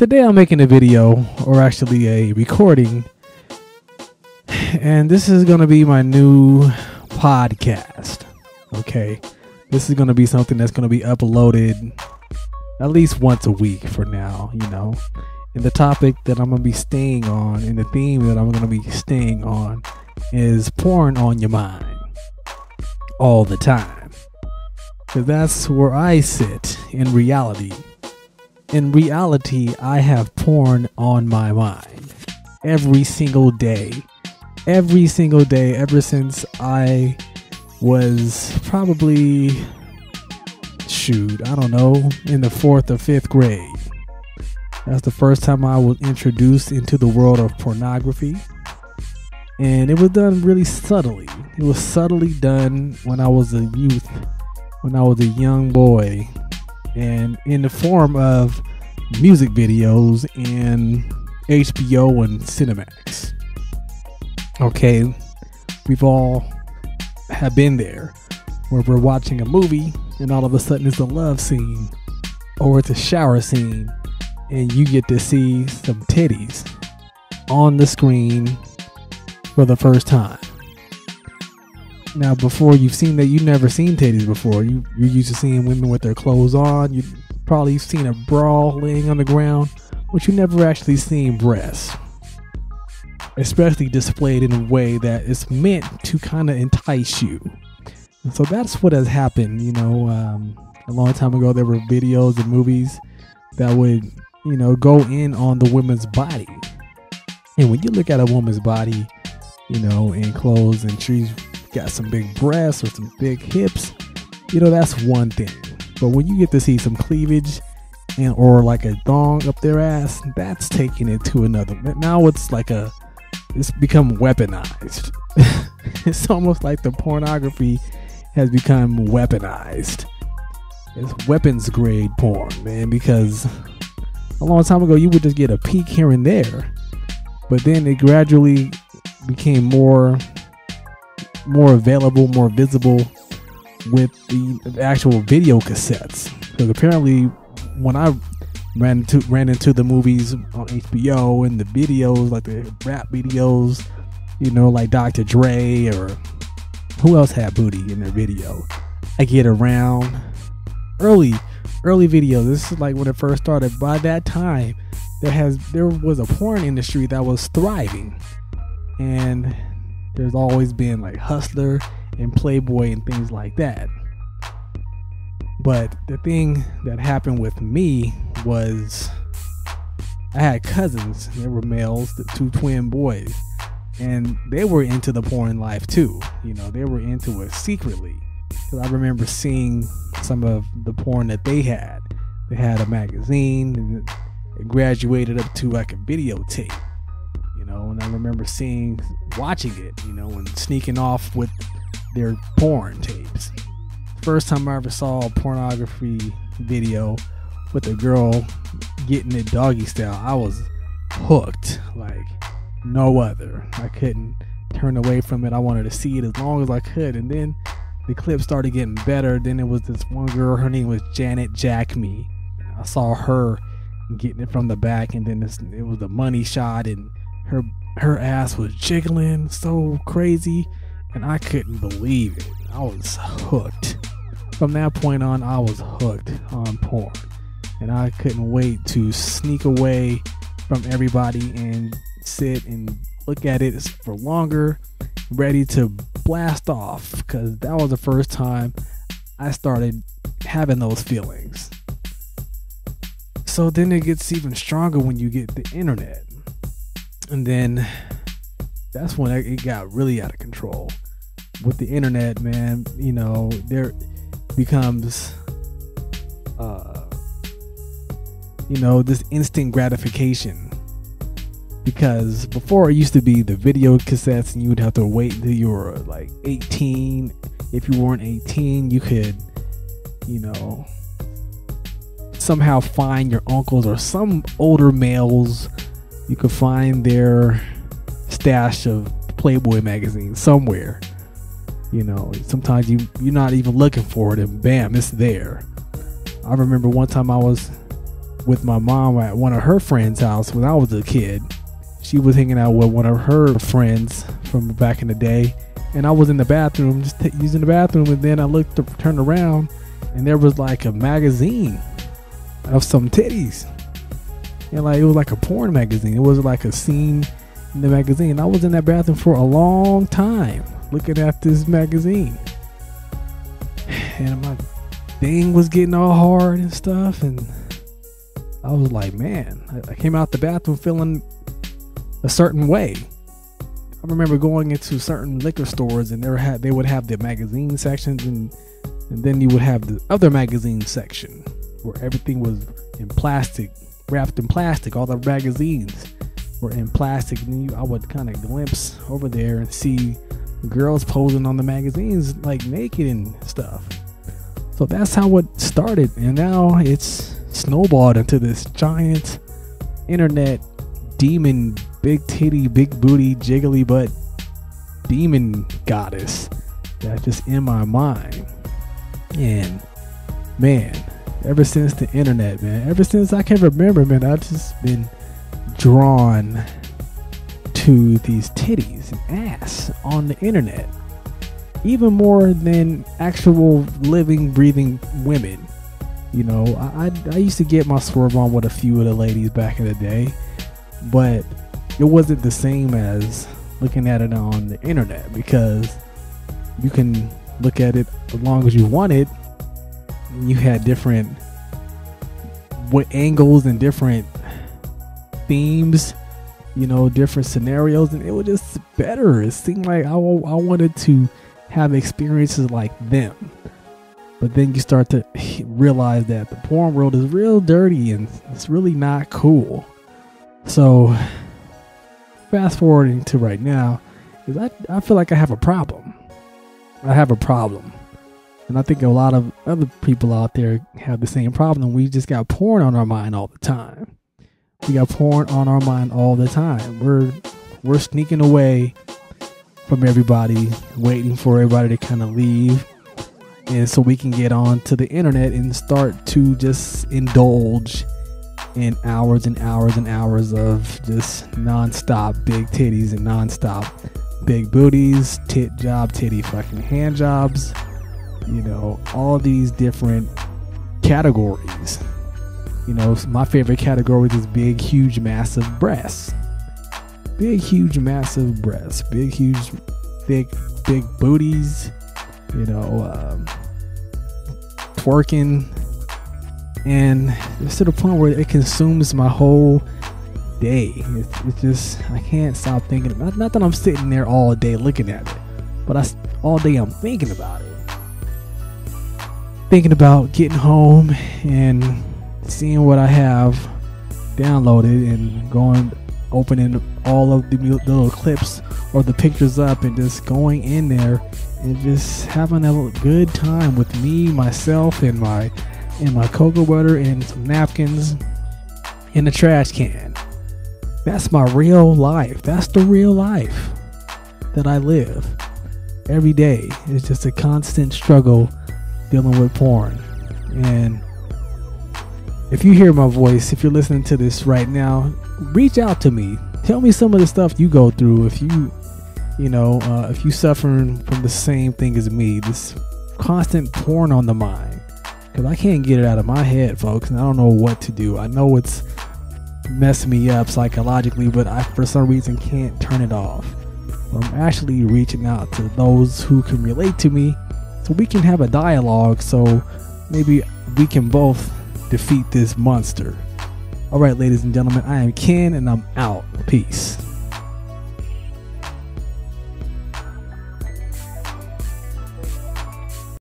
Today I'm making a video, or actually a recording, and this is going to be my new podcast. Okay, this is going to be something that's going to be uploaded at least once a week for now, And the topic that I'm going to be staying on, and the theme that I'm going to be staying on, is porn on your mind all the time. Because that's where I sit in reality. In reality, I have porn on my mind every single day. Every single day, ever since I was probably, I don't know, in the 4th or 5th grade. That's the first time I was introduced into the world of pornography. And it was done really subtly. It was subtly done when I was a youth, when I was a young boy, and in the form of music videos and HBO and Cinemax. Okay, we've all have been there, where we're watching a movie and all of a sudden it's a love scene or it's a shower scene and you get to see some titties on the screen for the first time. Now, before you've seen that, you've never seen titties before. You're used to seeing women with their clothes on. You've probably seen a bra laying on the ground, but you never actually seen breasts, especially displayed in a way that is meant to kind of entice you. And so that's what has happened. A long time ago, there were videos and movies that would, go in on the woman's body. And when you look at a woman's body, in clothes, and she's got some big breasts or some big hips, that's one thing. But when you get to see some cleavage or like a thong up their ass, that's taking it to another. Now it's become weaponized. It's almost like the pornography has become weaponized. It's weapons grade porn, man, because a long time ago you would just get a peek here and there, but then it gradually became more available, more visible with the actual video cassettes. Because apparently when I ran into the movies on HBO and the videos, like the rap videos, like Dr. Dre or who else had booty in their video. I get around early videos. This is like when it first started. By that time, there was a porn industry that was thriving, and there's always been like Hustler and Playboy and things like that. But the thing that happened with me was I had cousins. They were males, the 2 twin boys, and they were into the porn life too. They were into it secretly. Because I remember seeing some of the porn that they had. They had a magazine, and it graduated up to like a videotape. And I remember watching it, and sneaking off with their porn tapes. First time I ever saw a pornography video with a girl getting it doggy style, I was hooked like no other. I couldn't turn away from it. I wanted to see it as long as I could. And then the clip started getting better. Then it was this one girl, her name was Janet Jack Me. I saw her getting it from the back, and then it was the money shot, and her ass was jiggling so crazy, and I couldn't believe it. I was hooked. From that point on, I was hooked on porn, and I couldn't wait to sneak away from everybody and sit and look at it for longer, ready to blast off, because that was the first time I started having those feelings. So then it gets even stronger when you get the internet. And then that's when it got really out of control. With the internet, man, there becomes, this instant gratification. Because before it used to be the video cassettes, and you would have to wait until you were like 18. If you weren't 18, you could, somehow find your uncles or some older males. You could find their stash of Playboy magazines somewhere. Sometimes you're not even looking for it, and bam, it's there. I remember one time I was with my mom at one of her friends' house when I was a kid. She was hanging out with one of her friends from back in the day, and I was in the bathroom just using the bathroom, and then I turned around, and there was like a magazine of some titties, and like it was like a porn magazine. It was like a scene in the magazine. I was in that bathroom for a long time looking at this magazine, and my thing was getting all hard and stuff, and I was like, man, I came out the bathroom feeling a certain way. I remember going into certain liquor stores, and they would have the magazine sections, and then you would have the other magazine section where everything was in plastic, wrapped in plastic. All the magazines were in plastic, and I would kind of glimpse over there and see girls posing on the magazines like naked and stuff. So that's how it started, and now it's snowballed into this giant internet demon, big titty, big booty, jiggly butt demon goddess that's just in my mind. And man, ever since the internet, man, ever since I can remember, man, I've just been drawn to these titties and ass on the internet, even more than actual living, breathing women. You know, I used to get my swerve on with a few of the ladies back in the day, but it wasn't the same as looking at it on the internet, because you can look at it as long as you want it. You had different angles and different themes, you know, different scenarios, and it was just better. It seemed like I wanted to have experiences like them. But then you start to realize that the porn world is real dirty and it's really not cool. So fast forwarding to right now, is I feel like I have a problem. And I think a lot of other people out there have the same problem. We just got porn on our mind all the time. We're sneaking away from everybody, waiting for everybody to kind of leave, and so we can get on to the internet and start to just indulge in hours and hours and hours of just non-stop big titties and non-stop big booties, titty fucking hand jobs, you know, all these different categories. You know, my favorite categories is big, huge, massive breasts. Big, huge, massive breasts. Big, huge, thick, big booties. You know, twerking. And it's to the point where it consumes my whole day. It's just, I can't stop thinking about it. Not that I'm sitting there all day looking at it, but all day I'm thinking about it. Thinking about getting home and seeing what I have downloaded and opening all of the little clips or the pictures up and just going in there and just having a good time with me, myself, and my cocoa butter and some napkins in the trash can. That's my real life. That's the real life that I live every day. It's just a constant struggle dealing with porn. And if you hear my voice, if you're listening to this right now, reach out to me. Tell me some of the stuff you go through. If you suffering from the same thing as me, this constant porn on the mind, because I can't get it out of my head, folks, and I don't know what to do. I know it's messing me up psychologically, but I, for some reason, can't turn it off. So I'm actually reaching out to those who can relate to me, so we can have a dialogue, so maybe we can both defeat this monster. All right, ladies and gentlemen, I am Ken, and I'm out. Peace.